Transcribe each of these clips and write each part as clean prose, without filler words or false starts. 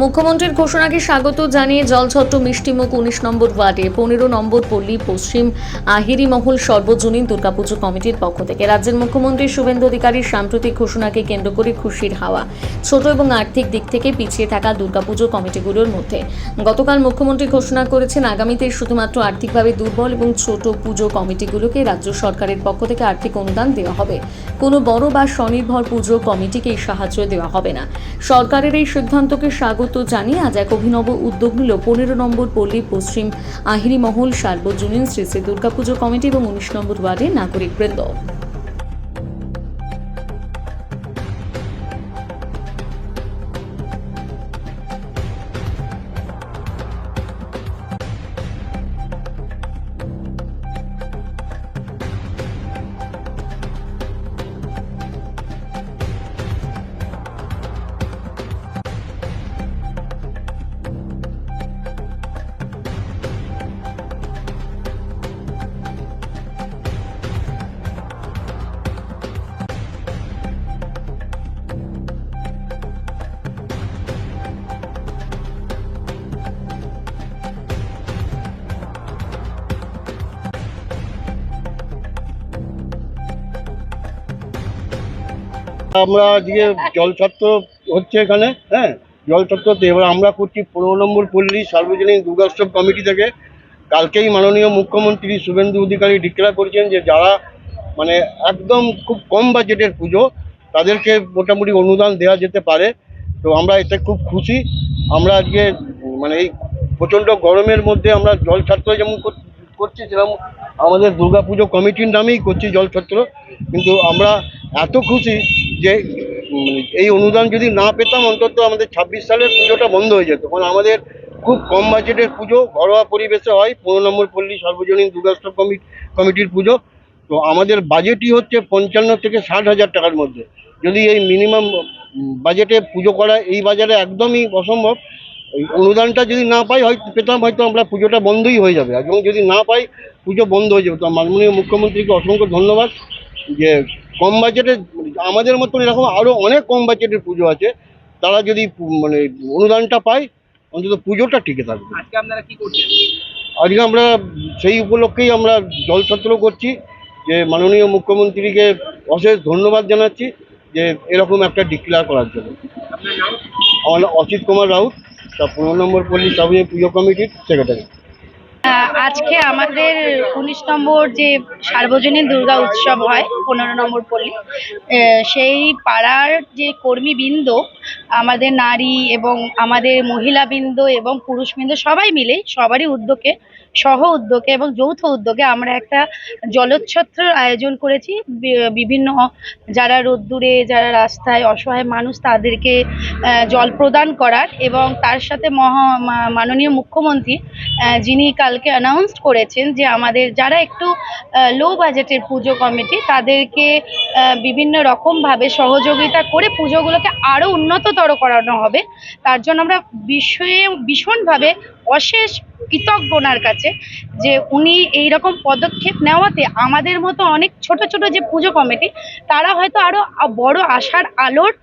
মুখ্যমন্ত্রীর ঘোষণাকে স্বাগত জানিয়ে জলছত্র মিষ্টিমুখ ১৯ নম্বর ওয়ার্ডে ১৫ নম্বর পল্লী পশ্চিম আহিরি মহল সর্বজনীন দুর্গাপুজো কমিটির পক্ষ থেকে রাজ্যের মুখ্যমন্ত্রী শুভেন্দু অধিকারীর সাম্প্রতিক ঘোষণাকে কেন্দ্র করে খুশির হাওয়া। ছোট এবং আর্থিক দিক থেকে পিছিয়ে থাকা দুর্গাপুজো কমিটিগুলোর মধ্যে গতকাল মুখ্যমন্ত্রী ঘোষণা করেছেন আগামীতে শুধুমাত্র আর্থিকভাবে দুর্বল এবং ছোট পুজো কমিটিগুলোকে রাজ্য সরকারের পক্ষ থেকে আর্থিক অনুদান দেওয়া হবে। কোনো বড় বা স্বনির্ভর পুজো কমিটিকে এই সাহায্য দেওয়া হবে না। সরকারের এই সিদ্ধান্তকে স্বাগত জানিয়ে আজ এক অভিনব উদ্যোগ নিল ১৫ নম্বর পল্লী পশ্চিম আহিরি মহল সার্বজনীন শ্রী শ্রী দুর্গাপুজো কমিটি এবং ১৯ নম্বর ওয়ার্ডের নাগরিকবৃন্দ। আমরা আজকে জলছত্র হচ্ছে এখানে, হ্যাঁ, জলছত্রতে এবার আমরা করছি ১৫ নম্বর পল্লী সার্বজনীন দুর্গোৎসব কমিটি থেকে। কালকেই মাননীয় মুখ্যমন্ত্রী শুভেন্দু অধিকারী ডিক্লেয়ার করেছেন যে যারা মানে একদম খুব কম বাজেটের পুজো তাদেরকে মোটামুটি অনুদান দেওয়া যেতে পারে। তো আমরা এতে খুব খুশি। আমরা আজকে মানে এই প্রচণ্ড গরমের মধ্যে আমরা জলছত্র যেমন করছি সেরকম আমাদের দুর্গাপুজো কমিটির নামেই করছি জলছত্র। কিন্তু আমরা এত খুশি যে এই অনুদান যদি না পেতাম অন্তত আমাদের ২৬ সালের পুজোটা বন্ধ হয়ে যেত, কারণ আমাদের খুব কম বাজেটের পুজো ঘরোয়া পরিবেশে হয় ১৫ নম্বর পল্লী সার্বজনীন দুর্গোৎসব কমিটির পুজো। তো আমাদের বাজেটই হচ্ছে ৫৫ থেকে ৬০ হাজার টাকার মধ্যে। যদি এই মিনিমাম বাজেটে পুজো করা এই বাজারে একদমই অসম্ভব। এই অনুদানটা যদি না পাই পেতাম হয়তো আমরা পুজোটা বন্ধই হয়ে যাবে, এবং যদি না পাই পুজো বন্ধ হয়ে যাবে। তো মাননীয় মুখ্যমন্ত্রীকে অসংখ্য ধন্যবাদ যে কম বাজেটে আমাদের মতন এরকম আরও অনেক কম বাজেটের পুজো আছে, তারা যদি মানে অনুদানটা পায় অন্তত পুজোটা টিকে থাকবে। আজকে আপনারা কি করছেন? আজকে আমরা সেই উপলক্ষেই আমরা জলছত্র করছি, যে মাননীয় মুখ্যমন্ত্রীকে অশেষ ধন্যবাদ জানাচ্ছি যে এরকম একটা ডিক্লেয়ার করার জন্য। আপনার নাম? আমার নাম অসিত কুমার রাউত, তা ১৫ নম্বর পল্লী সার্বজনীন পুজো কমিটির সেক্রেটারি। আজকে আমাদের ১৯ নম্বর যে সার্বজনীন দুর্গা উৎসব হয় ১৫ নম্বর পল্লী, সেই পাড়ার যে কর্মীবৃন্দ, আমাদের নারী এবং আমাদের মহিলাবৃন্দ এবং পুরুষবৃন্দ সবাই মিলে সবারই উদ্যোগে সহ উদ্যোগে এবং যৌথ উদ্যোগে আমরা একটা জলচ্ছত্রের আয়োজন করেছি। বিভিন্ন যারা রোদ্দুরে, যারা রাস্তায় অসহায় মানুষ তাদেরকে জল প্রদান করার, এবং তার সাথে মাননীয় মুখ্যমন্ত্রী যিনি কালকে অ্যানাউন্সড করেছেন যে আমাদের যারা একটু লো বাজেটের পুজো কমিটি তাদেরকে বিভিন্ন রকমভাবে সহযোগিতা করে পুজোগুলোকে আরও উন্নততর করানো হবে। তার জন্য আমরা ভীষণভাবে অশেষ কৃতজ্ঞ ওনার কাছে যে উনি এই রকম পদক্ষেপ নেওয়াতে আমাদের মতো অনেক ছোট ছোট যে পুজো কমিটি তারা হয়তো আরো বড় আশার আলোর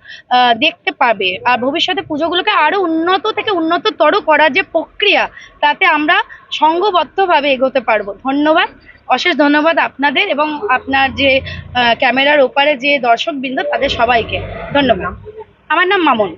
দেখতে পাবে, আর ভবিষ্যতে পুজোগুলোকে আরো উন্নত থেকে উন্নততর করার যে প্রক্রিয়া তাতে আমরা সংঘবদ্ধভাবে এগোতে পারবো। ধন্যবাদ, অশেষ ধন্যবাদ আপনাদের এবং আপনার যে ক্যামেরার ওপারে যে দর্শকবৃন্দ তাদের সবাইকে ধন্যবাদ। আমার নাম মামুন।